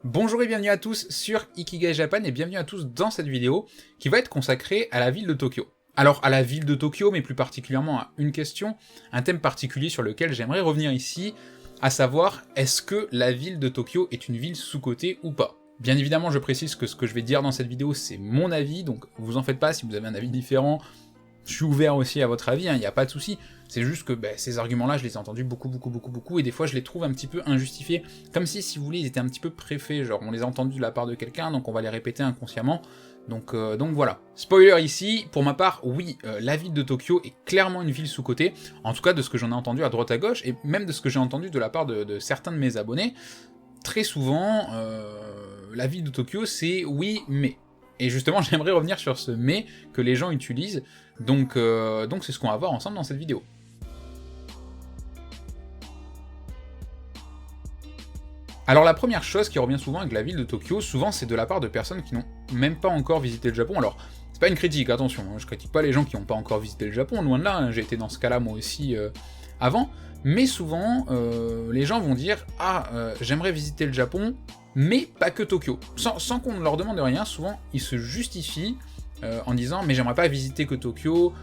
Bonjour et bienvenue à tous sur Ikigai Japan et bienvenue à tous dans cette vidéo qui va être consacrée à la ville de Tokyo. Alors à la ville de Tokyo, mais plus particulièrement à une question, un thème particulier sur lequel j'aimerais revenir ici, à savoir est-ce que la ville de Tokyo est une ville sous-cotée ou pas? Bien évidemment je précise que ce que je vais dire dans cette vidéo c'est mon avis, donc vous en faites pas si vous avez un avis différent. Je suis ouvert aussi à votre avis, il n'y a pas de souci. C'est juste que ces arguments-là, je les ai entendus beaucoup, et des fois je les trouve un petit peu injustifiés. Comme si vous voulez, ils étaient un petit peu préfaits, genre on les a entendus de la part de quelqu'un, donc on va les répéter inconsciemment. Donc voilà. Spoiler ici, pour ma part, oui, la ville de Tokyo est clairement une ville sous-cotée, en tout cas de ce que j'en ai entendu à droite à gauche, et même de ce que j'ai entendu de la part de certains de mes abonnés. Très souvent, la ville de Tokyo, c'est oui, mais... Et justement, j'aimerais revenir sur ce « mais » que les gens utilisent, donc c'est ce qu'on va voir ensemble dans cette vidéo. Alors la première chose qui revient souvent avec la ville de Tokyo, souvent c'est de la part de personnes qui n'ont même pas encore visité le Japon. Alors, c'est pas une critique, attention, je critique pas les gens qui n'ont pas encore visité le Japon, loin de là, j'ai été dans ce cas-là moi aussi avant, mais souvent, les gens vont dire « Ah, j'aimerais visiter le Japon », mais pas que Tokyo. Sans qu'on ne leur demande rien, souvent ils se justifient en disant « mais j'aimerais pas visiter que Tokyo,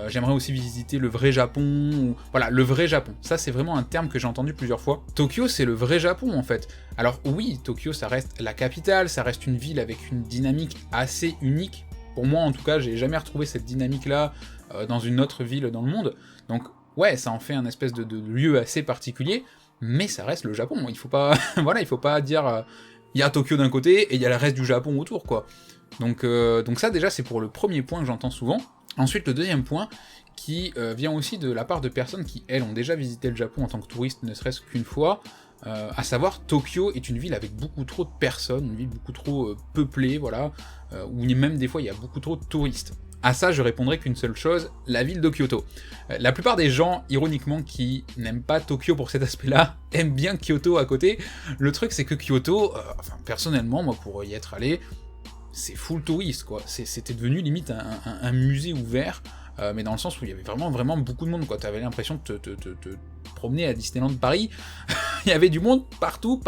j'aimerais aussi visiter le vrai Japon », ou... Voilà, le vrai Japon. Ça c'est vraiment un terme que j'ai entendu plusieurs fois. Tokyo c'est le vrai Japon en fait. Alors oui, Tokyo ça reste la capitale, ça reste une ville avec une dynamique assez unique. Pour moi en tout cas, j'ai jamais retrouvé cette dynamique-là dans une autre ville dans le monde. Donc ouais, ça en fait un espèce de lieu assez particulier, mais ça reste le Japon, il faut pas... voilà, il faut pas dire... Il y a Tokyo d'un côté, et il y a le reste du Japon autour, quoi. Donc ça, déjà, c'est pour le premier point que j'entends souvent. Ensuite, le deuxième point, qui vient aussi de la part de personnes qui, elles, ont déjà visité le Japon en tant que touristes, ne serait-ce qu'une fois, à savoir, Tokyo est une ville avec beaucoup trop de personnes, une ville beaucoup trop peuplée, voilà, où même des fois, il y a beaucoup trop de touristes. À ça, je répondrai qu'une seule chose, la ville de Kyoto. La plupart des gens, ironiquement, qui n'aiment pas Tokyo pour cet aspect-là, aiment bien Kyoto à côté. Le truc, c'est que Kyoto, enfin, personnellement, moi, pour y être allé, c'est full touriste, quoi. C'était devenu limite un musée ouvert, mais dans le sens où il y avait vraiment beaucoup de monde, quoi. T'avais l'impression de te promener à Disneyland Paris. Il y avait du monde partout,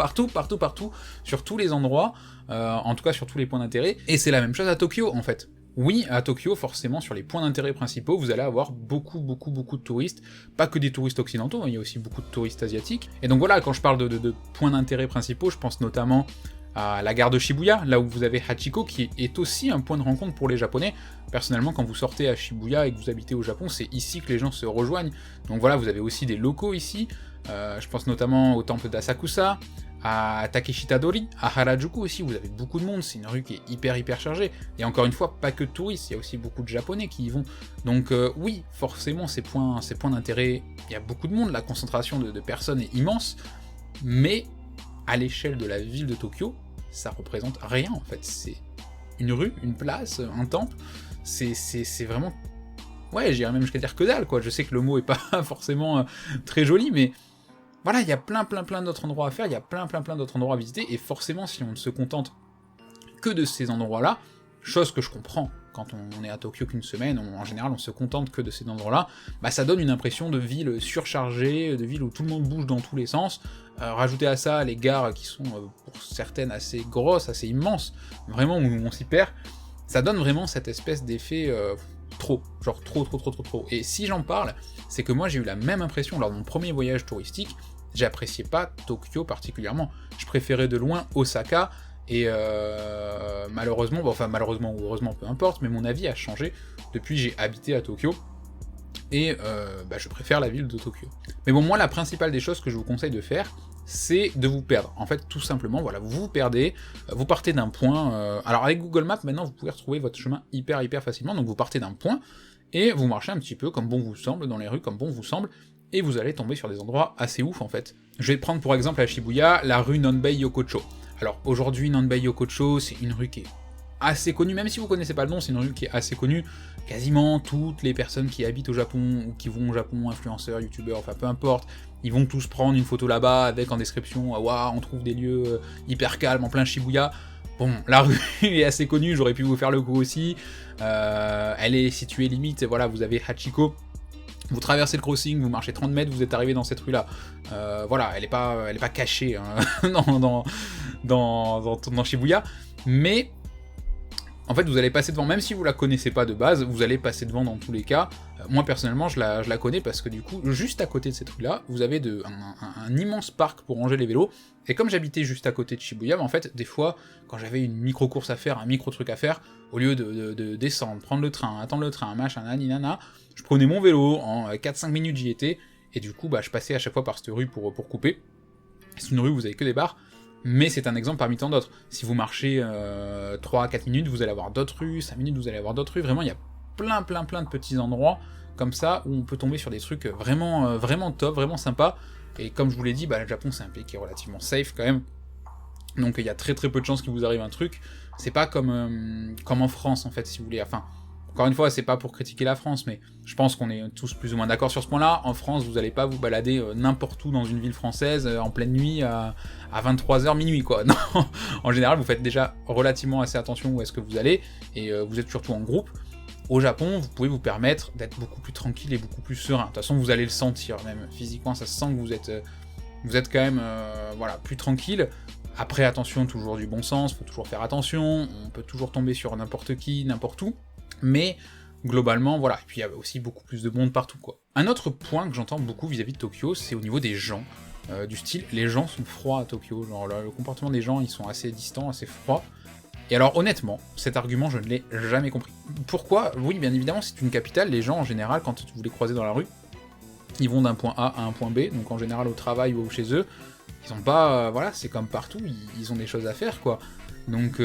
sur tous les endroits, en tout cas sur tous les points d'intérêt, et c'est la même chose à Tokyo, en fait. Oui, à Tokyo, forcément, sur les points d'intérêt principaux, vous allez avoir beaucoup de touristes, pas que des touristes occidentaux, hein, il y a aussi beaucoup de touristes asiatiques. Et donc voilà, quand je parle de points d'intérêt principaux, je pense notamment à la gare de Shibuya, là où vous avez Hachiko, qui est aussi un point de rencontre pour les Japonais. Personnellement, quand vous sortez à Shibuya et que vous habitez au Japon, c'est ici que les gens se rejoignent. Donc voilà, vous avez aussi des locaux ici, je pense notamment au temple d'Asakusa, à Takeshita-dori, à Harajuku aussi, vous avez beaucoup de monde, c'est une rue qui est hyper chargée, et encore une fois, pas que de touristes, il y a aussi beaucoup de Japonais qui y vont, donc oui, forcément, ces points d'intérêt, il y a beaucoup de monde, la concentration de personnes est immense, mais à l'échelle de la ville de Tokyo, ça représente rien en fait, c'est une rue, une place, un temple, c'est vraiment... Ouais, j'irais même jusqu'à dire que dalle, quoi, je sais que le mot est pas forcément très joli, mais... Voilà, il y a plein d'autres endroits à faire, il y a plein d'autres endroits à visiter, et forcément, si on ne se contente que de ces endroits-là, chose que je comprends, quand on est à Tokyo qu'une semaine, en général, on se contente que de ces endroits-là, bah ça donne une impression de ville surchargée, de ville où tout le monde bouge dans tous les sens, rajoutez à ça les gares qui sont, pour certaines, assez grosses, assez immenses, vraiment où on s'y perd, ça donne vraiment cette espèce d'effet... trop, genre trop, et si j'en parle, c'est que moi j'ai eu la même impression lors de mon premier voyage touristique, j'appréciais pas Tokyo particulièrement, je préférais de loin Osaka, et malheureusement, malheureusement ou heureusement, peu importe, mais mon avis a changé depuis j'ai habité à Tokyo, et je préfère la ville de Tokyo. Mais bon, moi la principale des choses que je vous conseille de faire, c'est de vous perdre. En fait, tout simplement, voilà, vous vous perdez, vous partez d'un point... alors avec Google Maps, maintenant, vous pouvez retrouver votre chemin hyper facilement, donc vous partez d'un point, et vous marchez un petit peu comme bon vous semble, dans les rues comme bon vous semble, et vous allez tomber sur des endroits assez ouf, en fait. Je vais prendre pour exemple à Shibuya, la rue Nanbei Yokocho. Alors aujourd'hui, Nanbei Yokocho, c'est une rue qui est assez connue, même si vous connaissez pas le nom, c'est une rue qui est assez connue, quasiment toutes les personnes qui habitent au Japon, ou qui vont au Japon, influenceurs, youtubeurs, enfin peu importe, ils vont tous prendre une photo là-bas, avec en description, waouh, on trouve des lieux hyper calmes, en plein Shibuya. Bon, la rue est assez connue, j'aurais pu vous faire le coup aussi, elle est située limite, voilà, vous avez Hachiko, vous traversez le crossing, vous marchez 30 mètres, vous êtes arrivé dans cette rue-là. Voilà, elle est pas cachée hein, dans Shibuya, mais en fait vous allez passer devant, même si vous la connaissez pas de base, vous allez passer devant dans tous les cas. Moi personnellement je la connais parce que du coup, juste à côté de cette rue là, vous avez un immense parc pour ranger les vélos, et comme j'habitais juste à côté de Shibuya, en fait des fois, quand j'avais une micro-course à faire, un micro-truc à faire, au lieu de descendre, prendre le train, attendre le train, machin, naninana, je prenais mon vélo, en 4-5 minutes j'y étais, et du coup je passais à chaque fois par cette rue pour couper. C'est une rue où vous avez que des bars, mais c'est un exemple parmi tant d'autres. Si vous marchez 3-4 minutes, vous allez avoir d'autres rues, 5 minutes, vous allez avoir d'autres rues, vraiment il y a plein de petits endroits comme ça, où on peut tomber sur des trucs vraiment top, vraiment sympa, et comme je vous l'ai dit, le Japon c'est un pays qui est relativement safe quand même, donc il y a très peu de chances qu'il vous arrive un truc, c'est pas comme en France en fait, si vous voulez, enfin, encore une fois, c'est pas pour critiquer la France, mais je pense qu'on est tous plus ou moins d'accord sur ce point-là. En France, vous allez pas vous balader n'importe où dans une ville française en pleine nuit à 23h minuit, quoi. Non, en général, vous faites déjà relativement assez attention où est-ce que vous allez, et vous êtes surtout en groupe. Au Japon, vous pouvez vous permettre d'être beaucoup plus tranquille et beaucoup plus serein. De toute façon, vous allez le sentir, même physiquement, ça se sent que vous êtes quand même plus tranquille. Après, attention, toujours du bon sens, faut toujours faire attention, on peut toujours tomber sur n'importe qui, n'importe où. Mais globalement, voilà, et puis il y a aussi beaucoup plus de monde partout, quoi. Un autre point que j'entends beaucoup vis-à-vis de Tokyo, c'est au niveau des gens, du style, les gens sont froids à Tokyo, genre le comportement des gens, ils sont assez distants, assez froids. Et alors honnêtement, cet argument, je ne l'ai jamais compris. Pourquoi? Oui, bien évidemment, c'est une capitale, les gens en général, quand vous les croisez dans la rue, ils vont d'un point A à un point B, donc en général au travail ou chez eux, ils ont pas, voilà, c'est comme partout, ils ont des choses à faire, quoi. Donc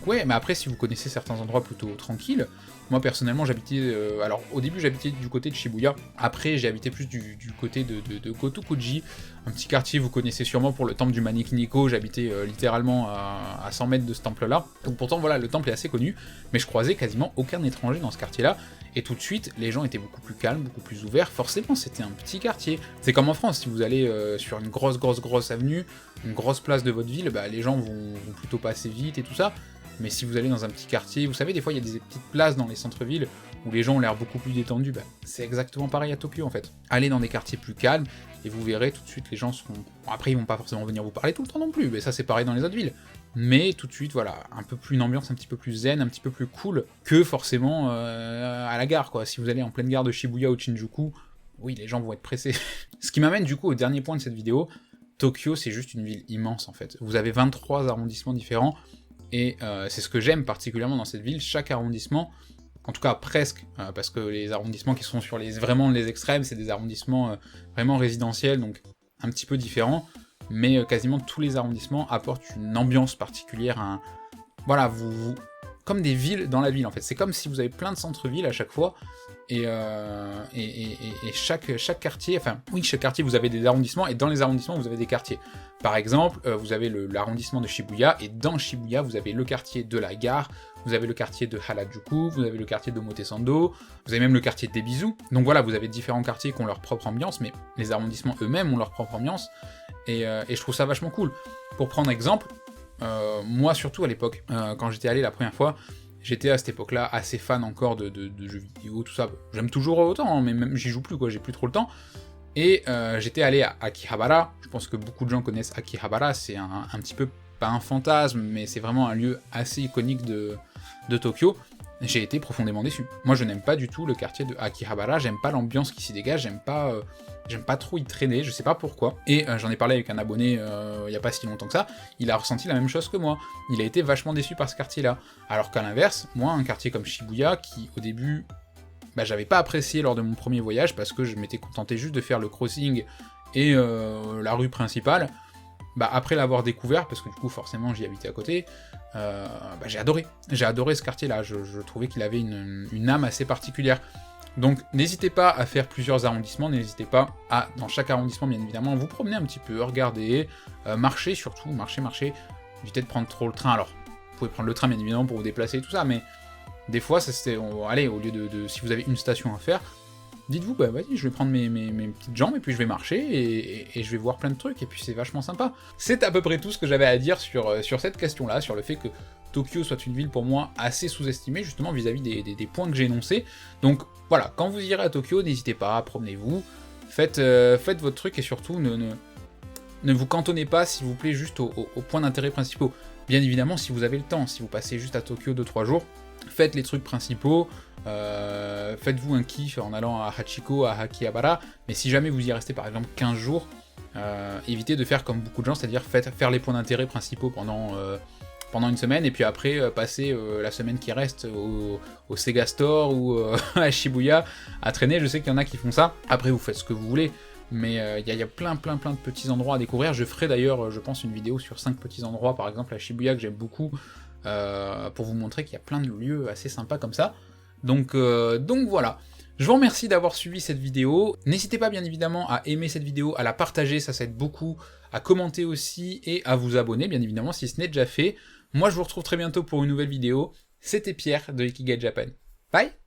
ouais, mais après si vous connaissez certains endroits plutôt tranquilles, moi personnellement j'habitais, alors au début j'habitais du côté de Shibuya, après j'ai habité plus du côté de Gotokuji, un petit quartier vous connaissez sûrement pour le temple du Manikiniko, j'habitais littéralement à 100 mètres de ce temple là, donc pourtant voilà, le temple est assez connu, mais je croisais quasiment aucun étranger dans ce quartier là, et tout de suite les gens étaient beaucoup plus calmes, beaucoup plus ouverts, forcément c'était un petit quartier, c'est comme en France, si vous allez sur une grosse avenue, une grosse place de votre ville, les gens vont plutôt passer vite et tout ça, mais si vous allez dans un petit quartier, vous savez des fois il y a des petites places dans les centres-villes où les gens ont l'air beaucoup plus détendus, c'est exactement pareil à Tokyo en fait. Allez dans des quartiers plus calmes, et vous verrez tout de suite les gens seront... Bon, après ils vont pas forcément venir vous parler tout le temps non plus, mais ça c'est pareil dans les autres villes, mais tout de suite voilà, un peu plus une ambiance un petit peu plus zen, un petit peu plus cool, que forcément à la gare quoi. Si vous allez en pleine gare de Shibuya ou de Shinjuku, oui les gens vont être pressés. Ce qui m'amène du coup au dernier point de cette vidéo, Tokyo, c'est juste une ville immense en fait. Vous avez 23 arrondissements différents, et c'est ce que j'aime particulièrement dans cette ville, chaque arrondissement, en tout cas presque, parce que les arrondissements qui sont sur vraiment les extrêmes, c'est des arrondissements vraiment résidentiels, donc un petit peu différents, mais quasiment tous les arrondissements apportent une ambiance particulière, voilà, comme des villes dans la ville en fait. C'est comme si vous avez plein de centres-villes à chaque fois, et chaque quartier, enfin oui, chaque quartier vous avez des arrondissements, et dans les arrondissements vous avez des quartiers. Par exemple, vous avez l'arrondissement de Shibuya, et dans Shibuya vous avez le quartier de la gare, vous avez le quartier de Harajuku, vous avez le quartier de Omotesando, vous avez même le quartier d'Ebizu. Donc voilà, vous avez différents quartiers qui ont leur propre ambiance, mais les arrondissements eux-mêmes ont leur propre ambiance, et je trouve ça vachement cool. Pour prendre exemple, moi surtout à l'époque, quand j'étais allé la première fois, j'étais à cette époque-là assez fan encore de jeux vidéo, tout ça. J'aime toujours autant, mais même j'y joue plus, quoi, j'ai plus trop le temps. Et j'étais allé à Akihabara, je pense que beaucoup de gens connaissent Akihabara, c'est un petit peu, pas un fantasme, mais c'est vraiment un lieu assez iconique de Tokyo. J'ai été profondément déçu. Moi je n'aime pas du tout le quartier de Akihabara, j'aime pas l'ambiance qui s'y dégage, j'aime pas trop y traîner, je sais pas pourquoi. Et j'en ai parlé avec un abonné il y a pas si longtemps que ça, il a ressenti la même chose que moi. Il a été vachement déçu par ce quartier-là. Alors qu'à l'inverse, moi, un quartier comme Shibuya, qui au début, j'avais pas apprécié lors de mon premier voyage, parce que je m'étais contenté juste de faire le crossing et la rue principale, après l'avoir découvert, parce que du coup forcément j'y habitais à côté, j'ai adoré ce quartier-là, je trouvais qu'il avait une âme assez particulière. Donc n'hésitez pas à faire plusieurs arrondissements, n'hésitez pas à, dans chaque arrondissement bien évidemment, vous promener un petit peu, regarder, marcher surtout, marcher, évitez de prendre trop le train, alors vous pouvez prendre le train bien évidemment pour vous déplacer et tout ça, mais des fois, allez, au lieu de si vous avez une station à faire, dites-vous, vas-y, je vais prendre mes petites jambes, et puis je vais marcher, et je vais voir plein de trucs, et puis c'est vachement sympa. C'est à peu près tout ce que j'avais à dire sur cette question-là, sur le fait que Tokyo soit une ville pour moi assez sous-estimée, justement vis-à-vis des points que j'ai énoncés. Donc voilà, quand vous irez à Tokyo, n'hésitez pas, promenez-vous, faites votre truc, et surtout, ne vous cantonnez pas, s'il vous plaît, juste aux points d'intérêt principaux. Bien évidemment, si vous avez le temps, si vous passez juste à Tokyo 2-3 jours, faites les trucs principaux, faites-vous un kiff en allant à Hachiko, à Akihabara, mais si jamais vous y restez par exemple 15 jours, évitez de faire comme beaucoup de gens, c'est-à-dire faire les points d'intérêt principaux pendant une semaine, et puis après passer la semaine qui reste au Sega Store ou à Shibuya à traîner. Je sais qu'il y en a qui font ça, après vous faites ce que vous voulez, mais il y a plein de petits endroits à découvrir. Je ferai d'ailleurs, je pense, une vidéo sur 5 petits endroits, par exemple à Shibuya, que j'aime beaucoup, pour vous montrer qu'il y a plein de lieux assez sympas comme ça. Donc voilà. Je vous remercie d'avoir suivi cette vidéo. N'hésitez pas bien évidemment à aimer cette vidéo, à la partager, ça aide beaucoup, à commenter aussi, et à vous abonner, bien évidemment, si ce n'est déjà fait. Moi, je vous retrouve très bientôt pour une nouvelle vidéo. C'était Pierre de Ikigai Japan. Bye!